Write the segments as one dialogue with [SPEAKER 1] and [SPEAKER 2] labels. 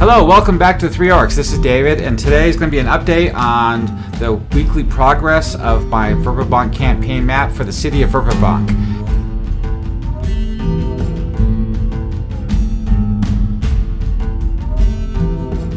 [SPEAKER 1] Hello, welcome back to Three Orcs. This is David, and today is going to be an update on the weekly progress of my Verbobonc campaign map for the City of Verbobonc.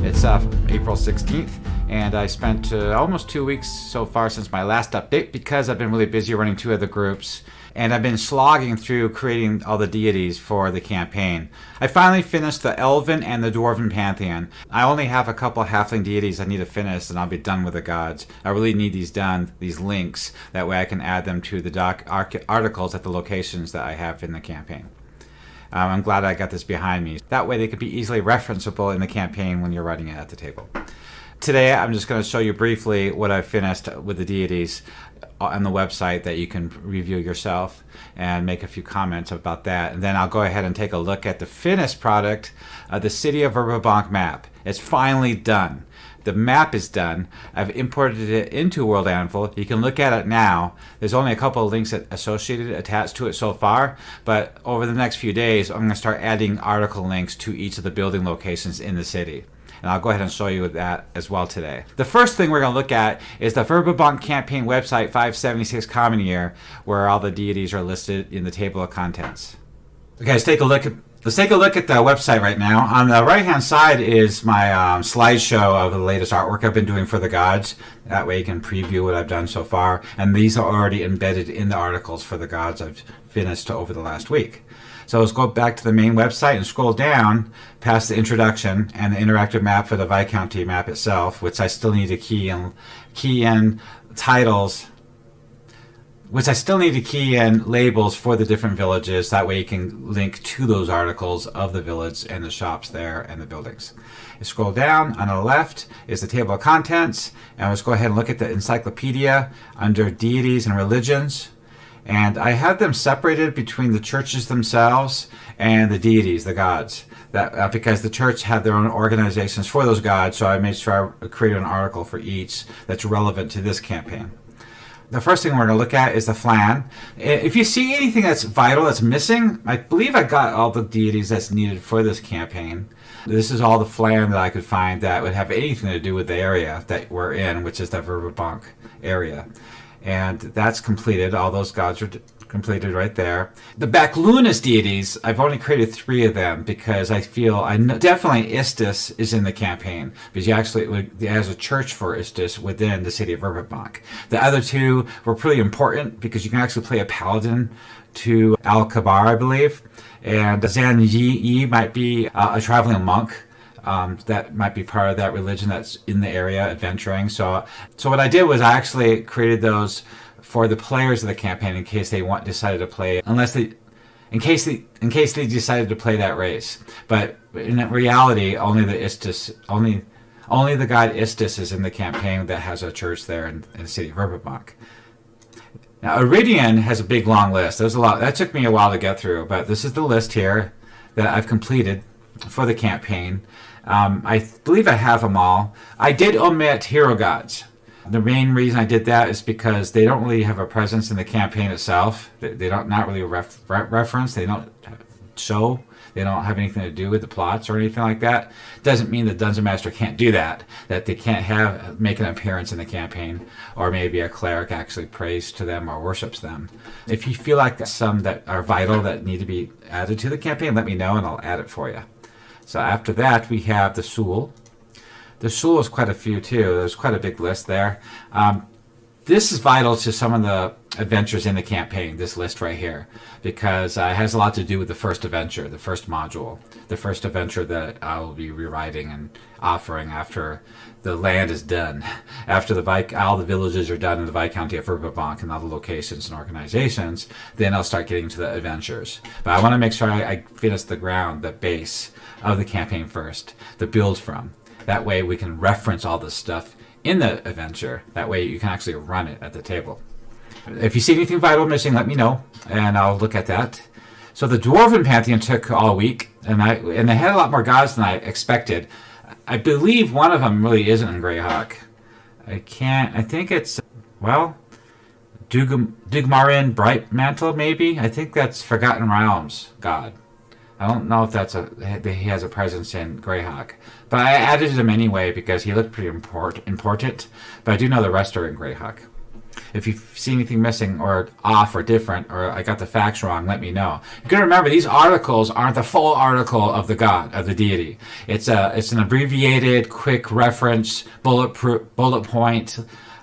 [SPEAKER 1] It's April 16th, and I spent almost 2 weeks so far since my last update because I've been really busy running two other groups. And I've been slogging through creating all the deities for the campaign. I finally finished the Elven and the Dwarven Pantheon. I only have a couple of halfling deities I need to finish, and I'll be done with the gods. I really need these done, these links. That way I can add them to the articles at the locations that I have in the campaign. I'm glad I got this behind me. That way they could be easily referenceable in the campaign when you're writing it at the table. Today I'm just going to show you briefly what I've finished with the deities on the website that you can review yourself and make a few comments about that. And then I'll go ahead and take a look at the finished product, the City of Verbobonc map. It's finally done. The map is done. I've imported it into World Anvil. You can look at it now. There's only a couple of links attached to it so far, but over the next few days I'm going to start adding article links to each of the building locations in the city. And I'll go ahead and show you that as well today. The first thing we're going to look at is the Verbobonc Campaign website 576 Common Year, where all the deities are listed in the table of contents. Okay, let's take a look at the website right now. On the right-hand side is my slideshow of the latest artwork I've been doing for the gods. That way you can preview what I've done so far. And these are already embedded in the articles for the gods I've finished over the last week. So let's go back to the main website and scroll down past the introduction and the interactive map for the Viscounty map itself, which I still need to key in titles, which I still need to key in labels for the different villages. That way you can link to those articles of the village and the shops there and the buildings. You scroll down, on the left is the table of contents, and let's go ahead and look at the encyclopedia under deities and religions. And I have them separated between the churches themselves and the deities, the gods. That because the church have their own organizations for those gods, so I made sure I created an article for each that's relevant to this campaign. The first thing we're going to look at is the Flan. If you see anything that's vital, that's missing, I believe I got all the deities that's needed for this campaign. This is all the Flan that I could find that would have anything to do with the area that we're in, which is the Verbobonc area. And that's completed. All those gods are completed right there. The Baclunus deities, I've only created 3 of them because I feel definitely Istis is in the campaign, because it has a church for Istis within the City of Verbobonc. The other 2 were pretty important because you can actually play a paladin to Al-Kabar, I believe, and Zan Yi might be a traveling monk. That might be part of that religion that's in the area adventuring. So what I did was I actually created those for the players of the campaign in case they decided to play, in case they decided to play that race. But in reality, only the god Istis is in the campaign that has a church there in the City of Verbobonc. Now, Oeridian has a big long list. There's a lot that took me a while to get through, but this is the list here that I've completed for the campaign. I believe I have them all. I did omit hero gods. The main reason I did that is because they don't really have a presence in the campaign itself. They don't not really reference. They don't show. They don't have anything to do with the plots or anything like that. Doesn't mean the Dungeon Master can't do that. That they can't make an appearance in the campaign, or maybe a cleric actually prays to them or worships them. If you feel like some that are vital that need to be added to the campaign, let me know and I'll add it for you. So after that, we have the Sul. The Sul is quite a few too. There's quite a big list there. This is vital to some of the adventures in the campaign, this list right here, because it has a lot to do with the first adventure, the first module, the first adventure that I will be rewriting and offering after the land is done, after all the villages are done in the Viscounty of Verbobonc and all the locations and organizations. Then I'll start getting to the adventures. But I want to make sure I finish the ground, the base of the campaign first, the build from. That way we can reference all this stuff in the adventure. That way you can actually run it at the table. If you see anything vital missing, let me know, and I'll look at that. So the Dwarven Pantheon took all week, and they had a lot more gods than I expected. I believe one of them really isn't in Greyhawk. I think it's, Dugmarin Brightmantle, maybe? I think that's Forgotten Realms god. I don't know if that he has a presence in Greyhawk, but I added him anyway because he looked pretty important. But I do know the rest are in Greyhawk. If you see anything missing or off or different, or I got the facts wrong, let me know. You gotta remember, these articles aren't the full article of the god, of the deity. It's an abbreviated, quick reference, bullet point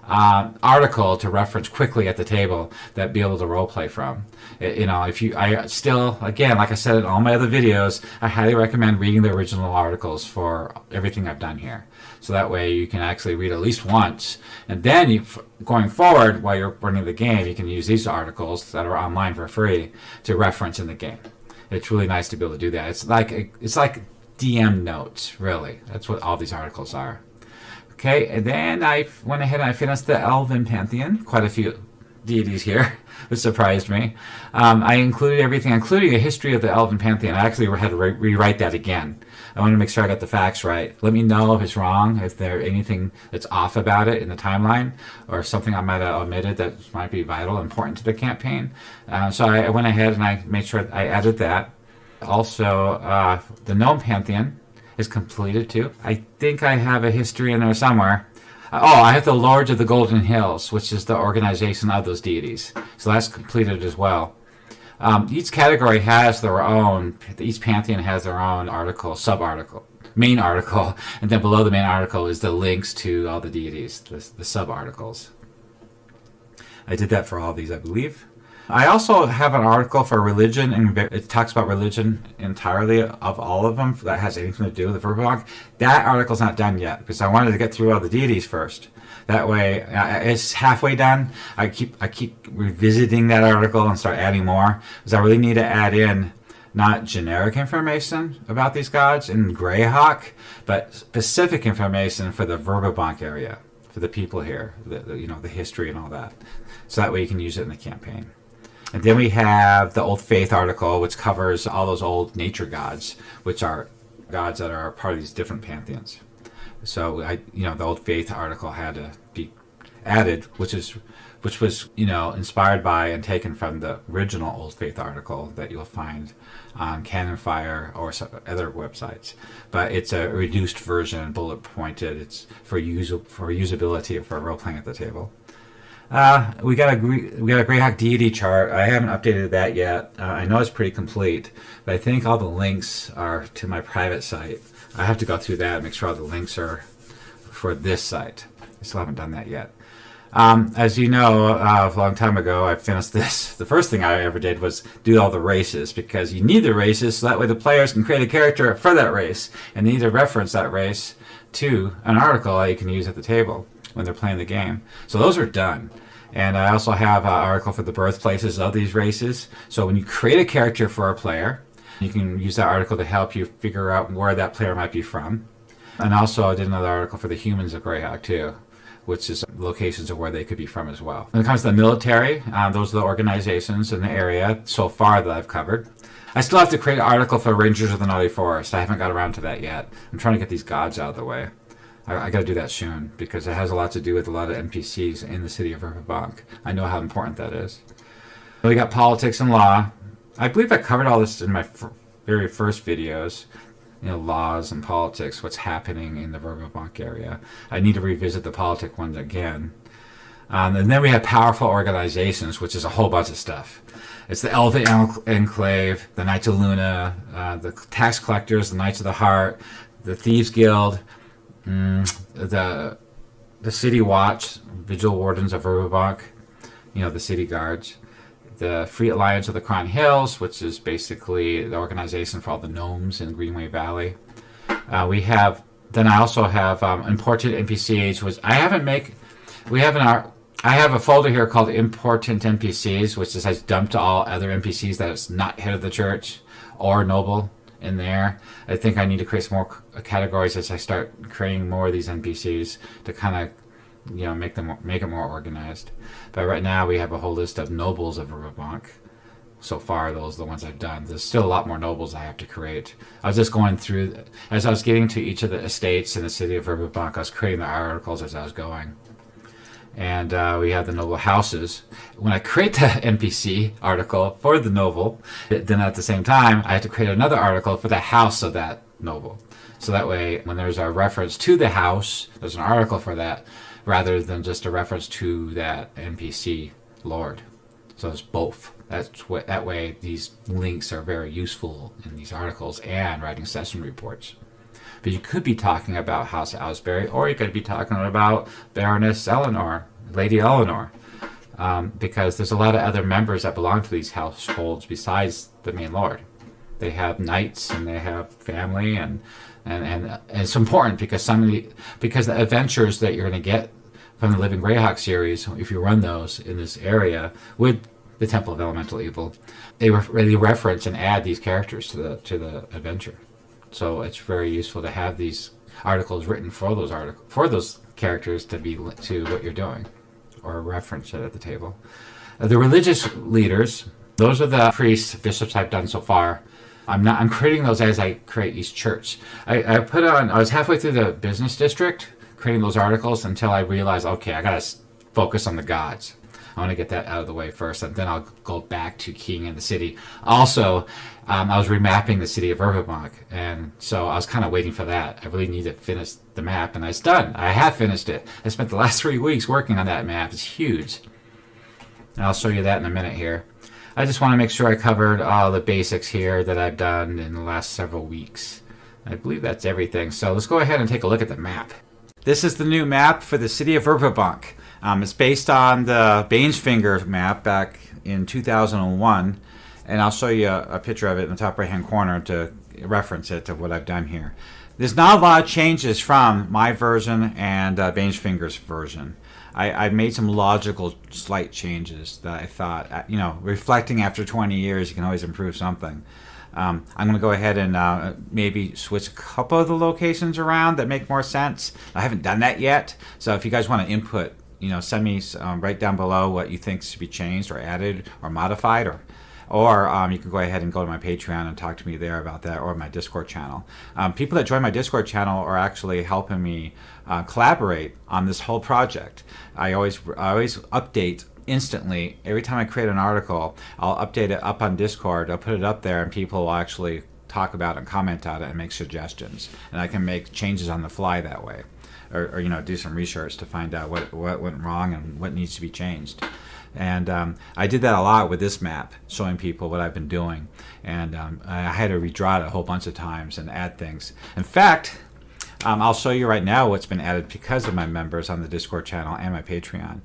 [SPEAKER 1] article to reference quickly at the table that be able to roleplay from. I still, again, like I said in all my other videos, I highly recommend reading the original articles for everything I've done here. So that way you can actually read at least once. And then going forward, while you're running the game, you can use these articles that are online for free to reference in the game. It's really nice to be able to do that. It's like DM notes, really. That's what all these articles are. Okay, and then I went ahead and I finished the Elven Pantheon. Quite a few deities here, which surprised me. I included everything, including a history of the Elven Pantheon. I actually had to rewrite that again. I want to make sure I got the facts right. Let me know if it's wrong, if there's anything that's off about it in the timeline, or something I might have omitted that might be vital, important to the campaign. So I went ahead and I made sure I added that. Also, the Gnome Pantheon is completed too. I think I have a history in there somewhere. I have the Lords of the Golden Hills, which is the organization of those deities. So that's completed as well. Each category has their own, each pantheon has their own article, sub-article, main article, and then below the main article is the links to all the deities, the sub-articles. I did that for all these, I believe. I also have an article for religion, and it talks about religion entirely of all of them that has anything to do with the Verbobonc. That article's not done yet because I wanted to get through all the deities first. That way, it's halfway done. I keep revisiting that article and start adding more because I really need to add in not generic information about these gods in Greyhawk, but specific information for the Verbobonc area, for the people here, the history and all that. So that way you can use it in the campaign. And then we have the Old Faith article, which covers all those old nature gods, which are gods that are part of these different pantheons. So the Old Faith article had to be added, which was inspired by and taken from the original Old Faith article that you'll find on Cannon Fire or some other websites. But it's a reduced version, bullet pointed. It's for usability for role playing at the table. We got a Greyhawk deity chart. I haven't updated that yet. I know it's pretty complete, but I think all the links are to my private site. I have to go through that and make sure all the links are for this site. I still haven't done that yet. As you know, a long time ago, I finished this. The first thing I ever did was do all the races because you need the races so that way the players can create a character for that race and they need to reference that race to an article that you can use at the table when they're playing the game. So those are done. And I also have an article for the birthplaces of these races. So when you create a character for a player, you can use that article to help you figure out where that player might be from. And also I did another article for the humans of Greyhawk too, which is locations of where they could be from as well. When it comes to the military, those are the organizations in the area so far that I've covered. I still have to create an article for Rangers of the Naughty Forest. I haven't got around to that yet. I'm trying to get these gods out of the way. I got to do that soon because it has a lot to do with a lot of NPCs in the city of Verbobonc. I know how important that is. We got politics and law. I believe I covered all this in my very first videos. Laws and politics, what's happening in the Verbobonc area. I need to revisit the politic ones again. And then we have powerful organizations, which is a whole bunch of stuff. It's the Elven Enclave, the Knights of Luna, the Tax Collectors, the Knights of the Heart, the Thieves Guild, the City Watch, Vigil Wardens of Verbobonc, the City Guards, the Free Alliance of the Crown Hills, which is basically the organization for all the gnomes in Greenway Valley. I also have important NPCs, which I have a folder here called Important NPCs, which is I dumped all other NPCs that is not head of the church or noble in there. I think I need to create some more categories as I start creating more of these NPCs to kind of make it more organized. But right now we have a whole list of nobles of Verbobonc. So far, those are the ones I've done. There's still a lot more nobles I have to create. I was just going through, as I was getting to each of the estates in the city of Verbobonc, I was creating the articles as I was going. and we have the noble houses. When I create the NPC article for the noble, then at the same time, I have to create another article for the house of that noble. So that way, when there's a reference to the house, there's an article for that, rather than just a reference to that NPC lord. So it's both. That way, these links are very useful in these articles and writing session reports. But you could be talking about House Owsbury, or you could be talking about Baroness Eleanor, Lady Eleanor, because there's a lot of other members that belong to these households besides the main lord. They have knights and they have family, and it's important because the adventures that you're going to get from the Living Greyhawk series, if you run those in this area with the Temple of Elemental Evil, they really reference and add these characters to the adventure. So it's very useful to have these articles written for those characters to be to what you're doing, or reference it at the table. The religious leaders, those are the priests, bishops I've done so far. I'm creating those as I create each church. I was halfway through the business district creating those articles until I realized, okay, I gotta focus on the gods. I want to get that out of the way first, and then I'll go back to keying in the city. Also, I was remapping the city of Verbobonc, and so I was kind of waiting for that. I really need to finish the map, and it's done. I have finished it. I spent the last 3 weeks working on that map. It's huge. And I'll show you that in a minute here. I just want to make sure I covered all the basics here that I've done in the last several weeks. I believe that's everything. So let's go ahead and take a look at the map. This is the new map for the city of Verbobonc. It's based on the Banesfinger map back in 2001, and I'll show you a picture of it in the top right-hand corner to reference it to what I've done here. There's not a lot of changes from my version and Banesfinger's version. I've made some logical slight changes that I thought, reflecting after 20 years, you can always improve something. I'm going to go ahead and maybe switch a couple of the locations around that make more sense. I haven't done that yet, so if you guys want to input, send me right down below what you think should be changed or added or modified, or you can go ahead and go to my Patreon and talk to me there about that, or my Discord channel. People that join my Discord channel are actually helping me collaborate on this whole project. I always update instantly. Every time I create an article, I'll update it up on Discord. I'll put it up there, and people will actually talk about it and comment on it and make suggestions. And I can make changes on the fly that way. Or do some research to find out what went wrong and what needs to be changed. And I did that a lot with this map, showing people what I've been doing. And I had to redraw it a whole bunch of times and add things. In fact, I'll show you right now what's been added because of my members on the Discord channel and my Patreon.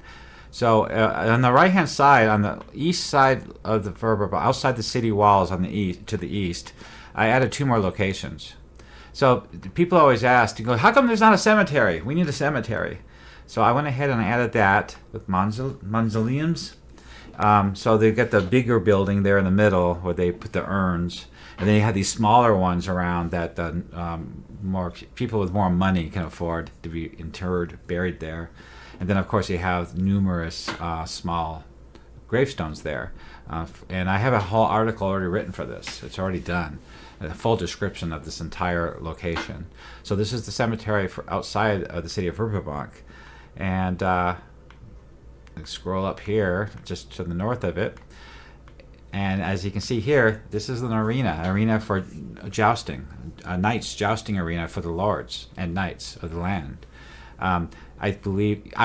[SPEAKER 1] So on the right-hand side, on the east side of the Verbobonc, outside the city walls on the east, to the east, I added 2 more locations. So people always ask, how come there's not a cemetery? We need a cemetery. So I went ahead and added that with mausoleums. So they get the bigger building there in the middle where they put the urns. And then you have these smaller ones around that more people with more money can afford to be interred, buried there. And then, of course, you have numerous small gravestones there. And I have a whole article already written for this. It's already done. A full description of this entire location. So this is the cemetery for outside of the city of Verbobonc. And scroll up here, just to the north of it. And as you can see here, this is an arena for jousting, a knight's jousting arena for the lords and knights of the land. I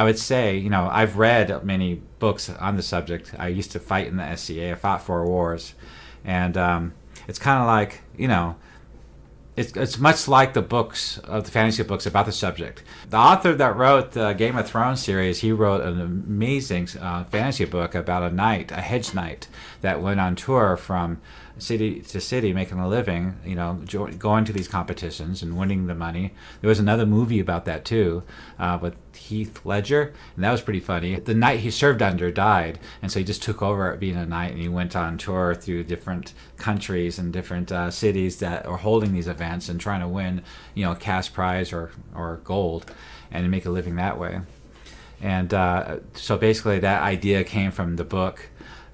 [SPEAKER 1] would say, I've read many books on the subject. I used to fight in the SCA. I fought 4 wars. And it's kind of like, it's much like the books, the fantasy books about the subject. The author that wrote the Game of Thrones series, he wrote an amazing fantasy book about a knight, a hedge knight, that went on tour from city to city making a living, going to these competitions and winning the money. There was another movie about that too, with Heath Ledger, and that was pretty funny. The knight he served under died, and so he just took over being a knight, and he went on tour through different countries and different cities that are holding these events and trying to win, a cash prize or gold, and make a living that way. And so basically that idea came from the book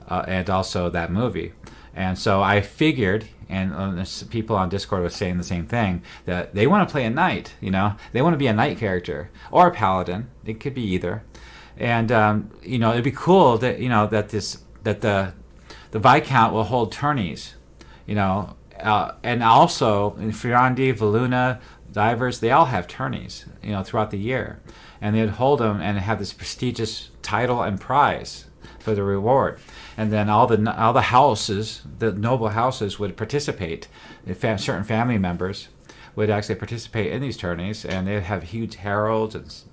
[SPEAKER 1] and also that movie. And so I figured, and people on Discord were saying the same thing, that they want to play a knight, they want to be a knight character or a paladin. It could be either. And it'd be cool that the Viscount will hold tourneys, and also in Firandi, Valuna, Divers, they all have tourneys, throughout the year, and they'd hold them and have this prestigious title and prize for the reward. And then all the houses, the noble houses, would participate. Certain family members would actually participate in these tourneys, and they'd have huge heralds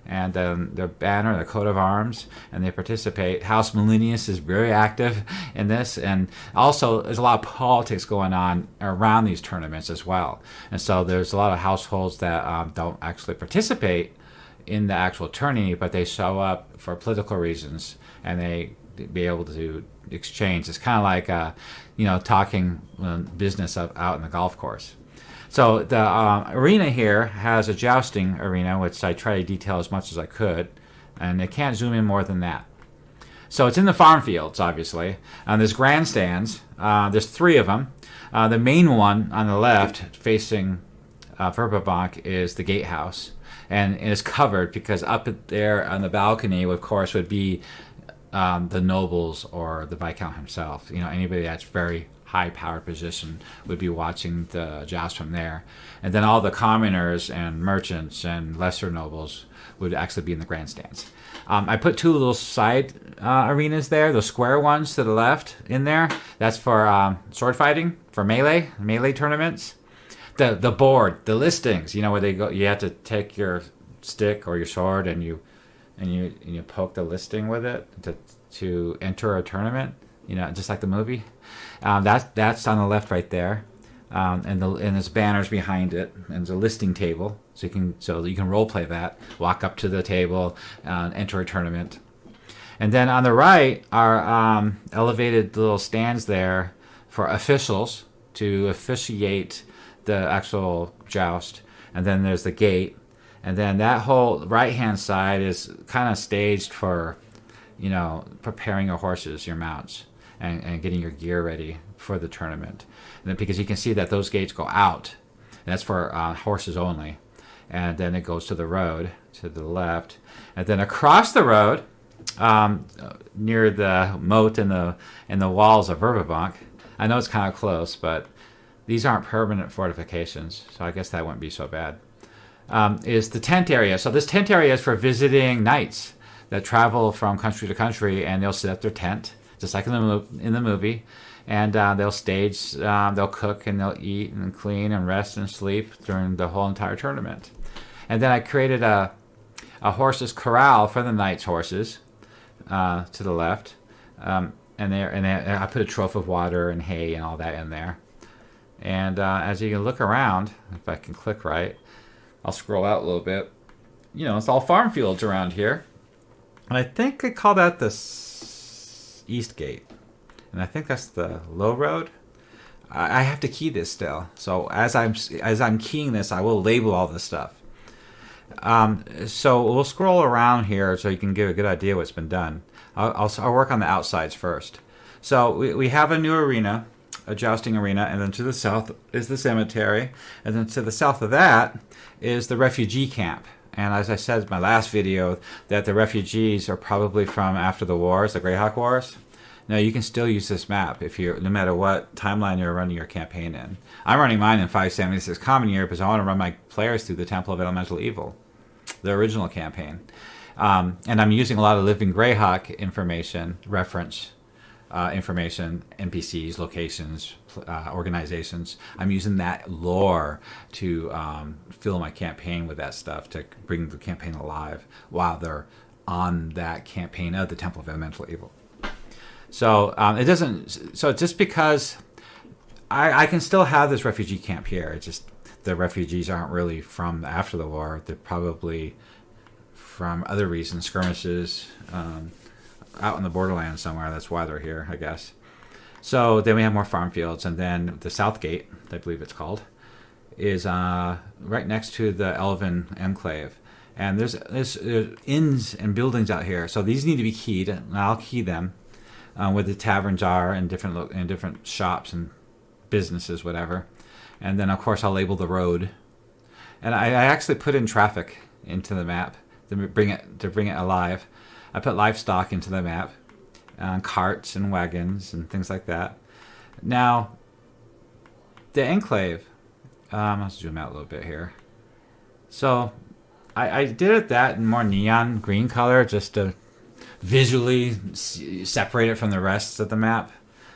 [SPEAKER 1] and their banner, their coat of arms, and they participate. House Millennius is very active in this, and also there's a lot of politics going on around these tournaments as well. And so there's a lot of households that don't actually participate in the actual tourney, but they show up for political reasons, and they be able to exchange. It's kind of like talking business out in the golf course. So the arena here has a jousting arena, which I try to detail as much as I could, and I can't zoom in more than that. So it's in the farm fields, obviously. There's grandstands. There's 3 of them. The main one on the left, facing Verbobonc, is the gatehouse, and it is covered because up there on the balcony, of course, would be the nobles or the Viscount himself. Anybody that's very high-powered position would be watching the joust from there. And then all the commoners and merchants and lesser nobles would actually be in the grandstands. I put 2 little side arenas there, those square ones to the left in there. That's for sword fighting, for melee tournaments. The board, the listings, where they go, you have to take your stick or your sword and you poke the listing with it to enter a tournament, just like the movie. That's on the left right there, and there's banners behind it, and there's a listing table, so you can role play that, walk up to the table, enter a tournament. And then on the right are elevated little stands there for officials to officiate the actual joust. And then there's the gate, and then that whole right-hand side is kind of staged for, preparing your horses, your mounts, and getting your gear ready for the tournament. And then, because you can see that those gates go out, and that's for horses only. And then it goes to the road to the left, and then across the road, near the moat and the walls of Verbobonc. I know it's kind of close, but these aren't permanent fortifications, so I guess that wouldn't be so bad. Is the tent area. So this tent area is for visiting knights that travel from country to country, and they'll set up their tent, just like in the movie, and they'll stage, they'll cook, and they'll eat and clean and rest and sleep during the whole entire tournament. And then I created a horses corral for the knights' horses to the left, and I put a trough of water and hay and all that in there. And as you can look around, if I can click right, I'll scroll out a little bit. It's all farm fields around here. And I think I call that the East Gate. And I think that's the low road. I have to key this still. So as I'm keying this, I will label all this stuff. So we'll scroll around here so you can get a good idea what's been done. I'll work on the outsides first. So we have a new arena, a jousting arena, and then to the south is the cemetery, and then to the south of that is the refugee camp. And as I said in my last video, that the refugees are probably from after the wars, the Greyhawk Wars. Now you can still use this map no matter what timeline you're running your campaign in. I'm running mine in 576 Common Year because I want to run my players through the Temple of Elemental Evil, the original campaign. And I'm using a lot of Living Greyhawk information, reference information, NPCs, locations, organizations. I'm using that lore to fill my campaign with that stuff to bring the campaign alive while they're on that campaign of the Temple of Elemental Evil. So it doesn't. So just because I can still have this refugee camp here, it's just the refugees aren't really from after the war. They're probably from other reasons, skirmishes, out in the borderlands somewhere. That's why they're here, I guess. So then we have more farm fields, and then the South Gate, I believe it's called, is right next to the Elven Enclave. And there's inns and buildings out here. So these need to be keyed, and I'll key them where the taverns are and different shops and businesses, whatever. And then, of course, I'll label the road. And I actually put in traffic into the map to bring it alive. I put livestock into the map, carts and wagons and things like that. Now, the enclave, let's zoom out a little bit here. So I did it that in more neon green color just to visually separate it from the rest of the map.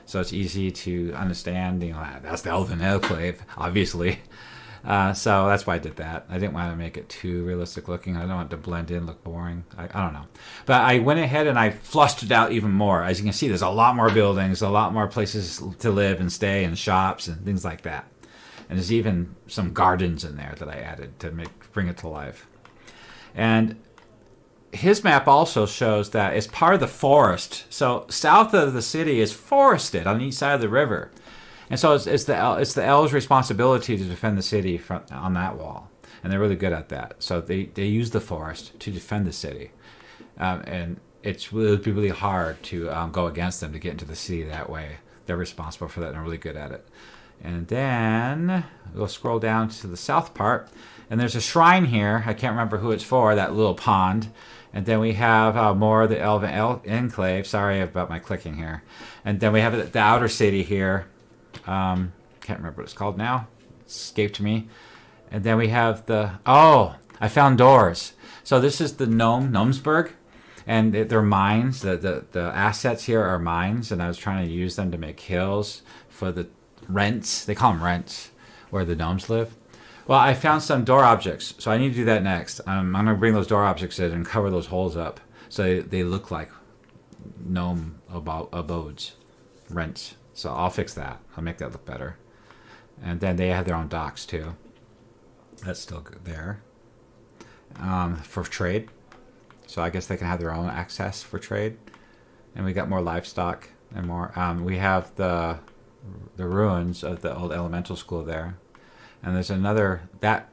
[SPEAKER 1] So it's easy to understand, that's the Elven Enclave, obviously. So that's why I did that. I didn't want to make it too realistic looking. I don't want it to blend in, look boring. I don't know. But I went ahead and I flushed it out even more. As you can see, there's a lot more buildings, a lot more places to live and stay, and shops and things like that. And there's even some gardens in there that I added to bring it to life. And his map also shows that it's part of the forest. So south of the city is forested on each side of the river. And so it's the elves' responsibility to defend the city on that wall. And they're really good at that. So they use the forest to defend the city. And it would be really hard to go against them to get into the city that way. They're responsible for that and are really good at it. And then we'll scroll down to the south part. And there's a shrine here. I can't remember who it's for, that little pond. And then we have more of the Elven Enclave. Sorry about my clicking here. And then we have the outer city here. Can't remember what it's called now. It escaped me. And then we have I found doors. So this is the Gnomesburg. And they're mines. The assets here are mines. And I was trying to use them to make hills for the rents. They call them rents, where the gnomes live. Well, I found some door objects, so I need to do that next. I'm going to bring those door objects in and cover those holes up so they look like gnome abodes, rents. So I'll fix that. I'll make that look better. And then they have their own docks, too. That's still good there. For trade. So I guess they can have their own access for trade. And we got more livestock and more. We have the ruins of the old elemental school there. And there's another, that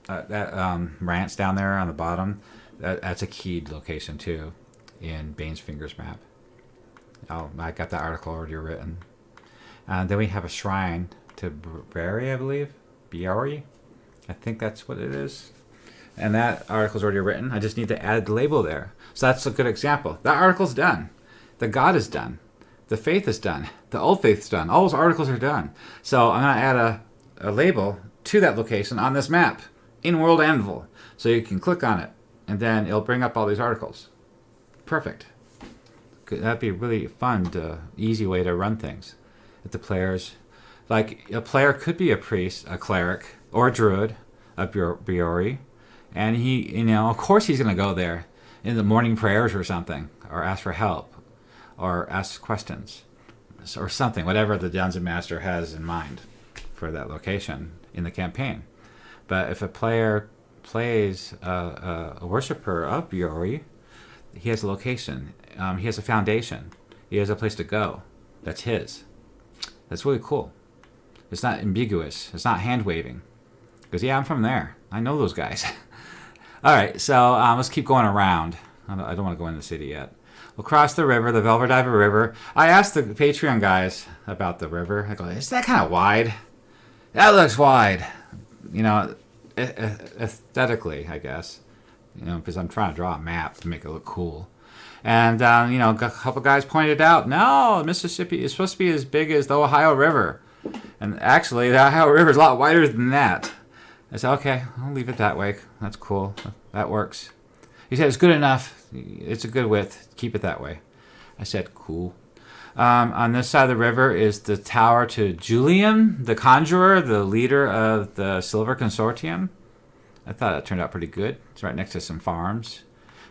[SPEAKER 1] ranch down there on the bottom, that's a keyed location too in Bane's Fingers map. Oh, I got that article already written. And then we have a shrine to Brary, I believe. Biori? I think that's what it is. And that article's already written. I just need to add the label there. So that's a good example. That article's done. The god is done. The faith is done. The old faith's done. All those articles are done. So I'm going to add a label to that location on this map in World Anvil. So you can click on it and then it'll bring up all these articles. Perfect. That'd be really fun, easy way to run things. If the players, like a player could be a priest, a cleric, or a druid, a Biori, and he, of course he's going to go there in the morning prayers or something, or ask for help, or ask questions, or something, whatever the Dungeon Master has in mind for that location in the campaign. But if a player plays a worshiper of Biori, he has a location. He has a foundation. He has a place to go. That's his. That's really cool. It's not ambiguous. It's not hand-waving. Because, I'm from there. I know those guys. All right, so let's keep going around. I don't want to go in the city yet. We'll cross the river, the Velverdiver River. I asked the Patreon guys about the river. I go, is that kind of wide? That looks wide. Aesthetically, I guess. Because I'm trying to draw a map to make it look cool. And, a couple guys pointed out, no, Mississippi is supposed to be as big as the Ohio River. And actually, the Ohio River is a lot wider than that. I said, okay, I'll leave it that way. That's cool. That works. He said, it's good enough. It's a good width. Keep it that way. I said, cool. On this side of the river is the tower to Julian, the conjurer, the leader of the Silver Consortium. I thought it turned out pretty good. It's right next to some farms.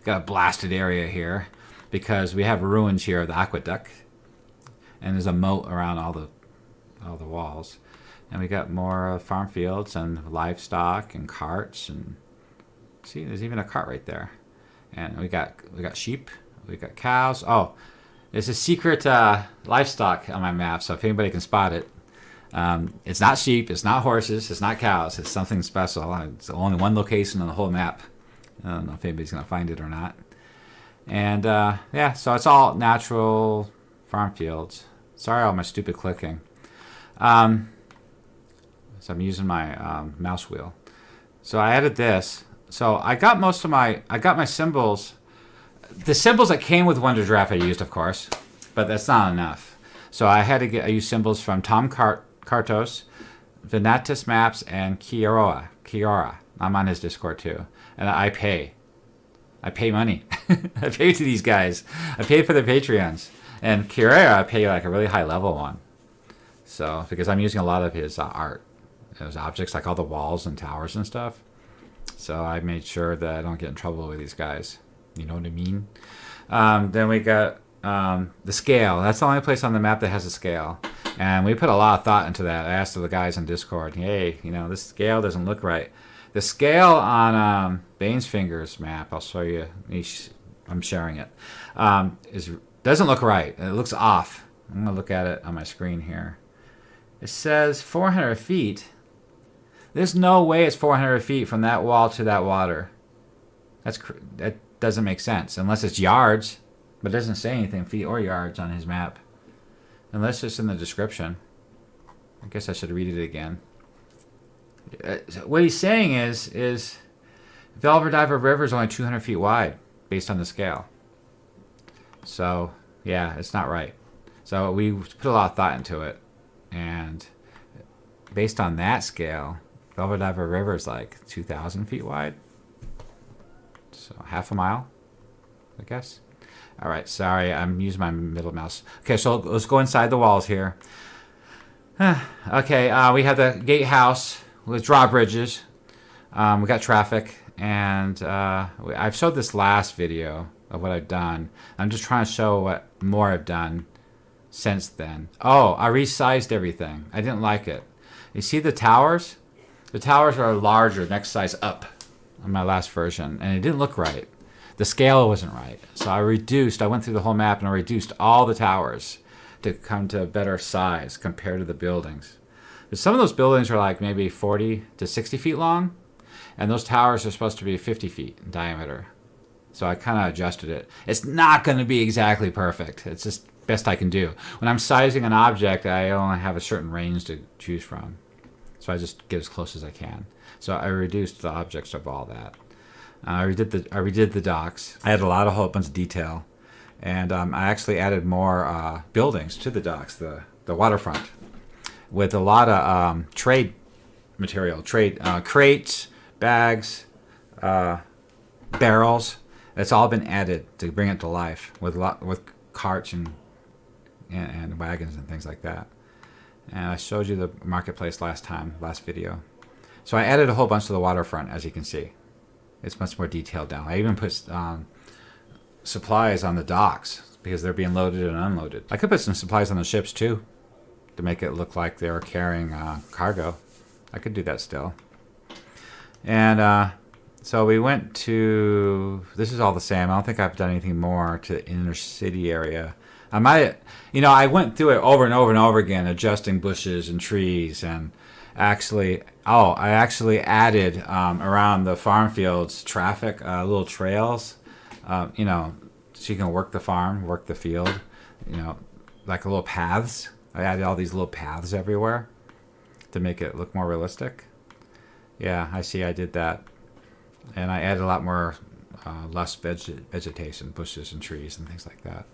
[SPEAKER 1] Got a blasted area here because we have ruins here of the aqueduct. And there's a moat around all the walls. And we got more farm fields and livestock and carts. And see, there's even a cart right there. And we got sheep. We got cows. Oh, there's a secret livestock on my map, so if anybody can spot it. It's not sheep, it's not horses, it's not cows. It's something special. It's only one location on the whole map. I don't know if anybody's going to find it or not. And, so it's all natural farm fields. Sorry all my stupid clicking. So I'm using my mouse wheel. So I added this. So I got my symbols. the symbols that came with Wonder Draft I used, of course, but that's not enough. So I use symbols from Tom Kartos, Venatus Maps, and Kiora. I'm on his Discord too, and I pay money. I pay to these guys. I pay for their Patreons, and Kiora I pay like a really high level one. So because I'm using a lot of his art, those objects like all the walls and towers and stuff. So I made sure that I don't get in trouble with these guys. You know what I mean? Then we got the scale. That's the only place on the map that has a scale. And we put a lot of thought into that. I asked the guys on Discord, hey, this scale doesn't look right. The scale on Bane's Fingers map, I'll show you. I'm sharing it. Doesn't look right. It looks off. I'm going to look at it on my screen here. It says 400 feet. There's no way it's 400 feet from that wall to that water. That doesn't make sense unless it's yards, but it doesn't say anything feet or yards on his map, unless it's in the description. I guess I should read it again. What he's saying is Velverdiver River is only 200 feet wide based on the scale. So yeah, it's not right. So we put a lot of thought into it, and based on that scale, Velverdiver River is like 2,000 feet wide. So half a mile, I guess. All right, sorry, I'm using my middle mouse. Okay, so let's go inside the walls here. Okay, we have the gatehouse with drawbridges. We got traffic, and I've showed this last video of what I've done. I'm just trying to show what more I've done since then. Oh, I resized everything. I didn't like it. You see the towers? The towers are larger, next size up on my last version, and it didn't look right. The scale wasn't right. So I went through the whole map and I reduced all the towers to come to a better size compared to the buildings. But some of those buildings are like maybe 40 to 60 feet long, and those towers are supposed to be 50 feet in diameter. So I kind of adjusted it. It's not going to be exactly perfect. It's just best I can do. When I'm sizing an object, I only have a certain range to choose from. So I just get as close as I can. So I reduced the objects of all that. I redid the docks. I had a whole bunch of detail, and I actually added more buildings to the docks, the waterfront, with a lot of trade material, crates, bags, barrels. It's all been added to bring it to life with carts and wagons and things like that. And I showed you the marketplace last video. So I added a whole bunch to the waterfront, as you can see. It's much more detailed now. I even put supplies on the docks because they're being loaded and unloaded. I could put some supplies on the ships too to make it look like they were carrying cargo. I could do that still. And so we went to, this is all the same. I don't think I've done anything more to the inner city area. I went through it over and over and over again, adjusting bushes and trees, and I actually added around the farm fields traffic, little trails, so you can work the farm, work the field, like little paths. I added all these little paths everywhere to make it look more realistic. Yeah, I see I did that. And I added a lot more less vegetation, bushes and trees and things like that.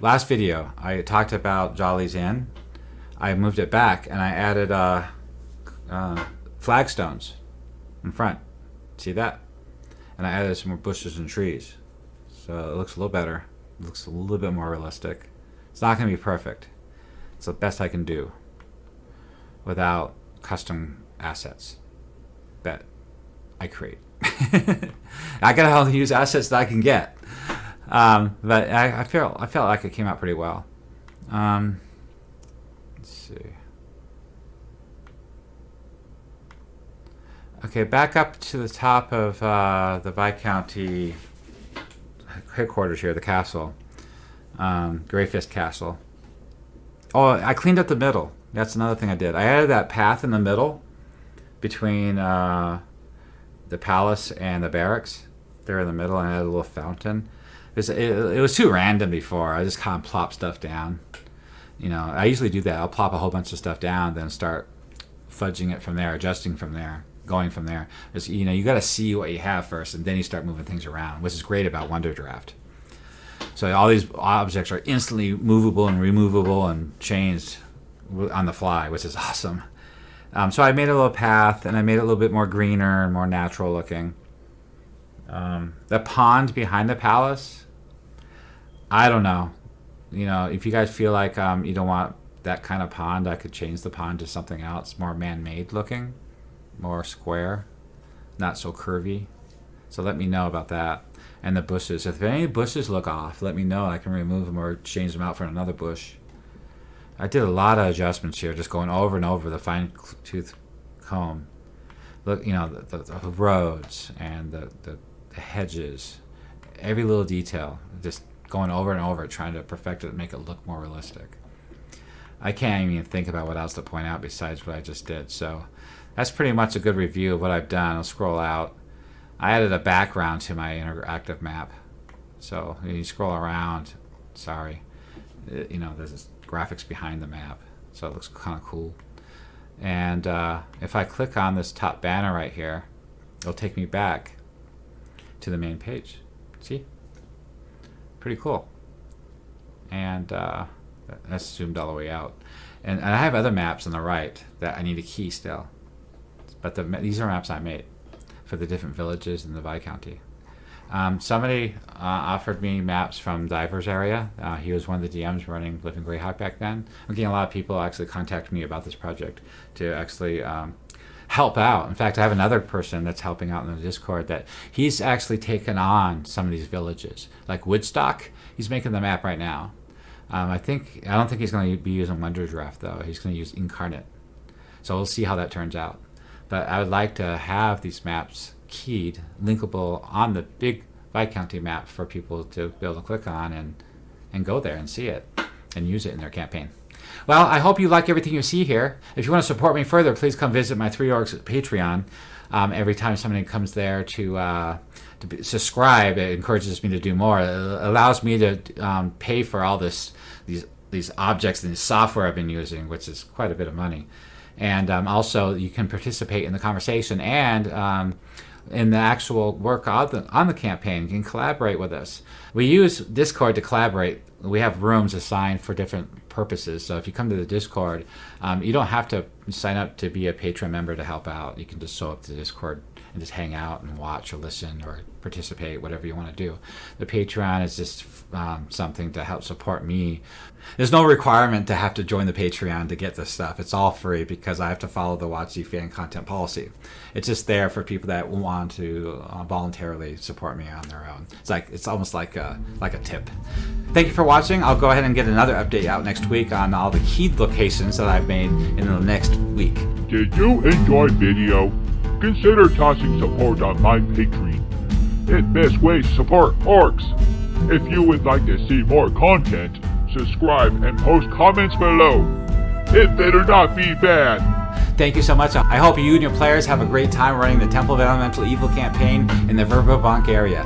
[SPEAKER 1] Last video, I talked about Jolly's Inn. I moved it back and I added flagstones in front. See that? And I added some more bushes and trees. So it looks a little better. It looks a little bit more realistic. It's not going to be perfect. It's the best I can do without custom assets that I create. I gotta only use assets that I can get. But I felt like it came out pretty well. Let's see. Okay, back up to the top of the Viscounty headquarters here, the castle, Greyfist Castle. Oh, I cleaned up the middle. That's another thing I did. I added that path in the middle between the palace and the barracks. They're in the middle, and I added a little fountain. It was too random before. I just kind of plop stuff down. I usually do that. I'll plop a whole bunch of stuff down, then start fudging it from there, adjusting from there. going from there. Just, you got to see what you have first, and then you start moving things around, which is great about Wonder Draft. So all these objects are instantly movable and removable and changed on the fly, which is awesome. So I made a little path, and I made it a little bit more greener and more natural looking. The pond behind the palace, I don't know. If you guys feel like you don't want that kind of pond, I could change the pond to something else, more man-made looking, more square, not so curvy. So let me know about that. And the bushes. If any bushes look off, let me know. I can remove them or change them out for another bush. I did a lot of adjustments here, just going over and over the fine-tooth comb. Look, the roads and the hedges, every little detail, just going over and over, trying to perfect it and make it look more realistic. I can't even think about what else to point out besides what I just did. So that's pretty much a good review of what I've done. I'll scroll out. I added a background to my interactive map. So you scroll around, there's graphics behind the map. So it looks kind of cool. And if I click on this top banner right here, it'll take me back to the main page. See? Pretty cool. And that's zoomed all the way out. And I have other maps on the right that I need to key still. But these are maps I made for the different villages in the Viscounty. Somebody offered me maps from Diver's area. He was one of the DMs running Living Greyhawk back then. I'm getting a lot of people actually contact me about this project to actually help out. In fact, I have another person that's helping out in the Discord that he's actually taken on some of these villages. Like Woodstock, he's making the map right now. I don't think he's going to be using Wonder Draft, though. He's going to use Incarnate. So we'll see how that turns out. But I would like to have these maps keyed, linkable on the big Viscounty map for people to be able to click on and go there and see it and use it in their campaign. Well, I hope you like everything you see here. If you want to support me further, please come visit my 3 Orcs Patreon. Every time somebody comes there to subscribe, it encourages me to do more. It allows me to pay for all these objects and this software I've been using, which is quite a bit of money. And also, you can participate in the conversation and in the actual work on the campaign. You can collaborate with us. We use Discord to collaborate. We have rooms assigned for different purposes. So if you come to the Discord, you don't have to sign up to be a patron member to help out. You can just show up to the Discord and just hang out and watch or listen or participate, whatever you want to do. The Patreon is just something to help support me. There's no requirement to have to join the Patreon to get this stuff. It's all free because I have to follow the WotC fan content policy. It's just there for people that want to voluntarily support me on their own. It's almost like a tip. Thank you for watching. I'll go ahead and get another update out next week on all the keyed locations that I've made in the next week.
[SPEAKER 2] Did you enjoy video? Consider tossing support on my Patreon. It's best way to support orcs. If you would like to see more content, subscribe and post comments below. It better not be bad.
[SPEAKER 1] Thank you so much. I hope you and your players have a great time running the Temple of Elemental Evil campaign in the Verbobonc area.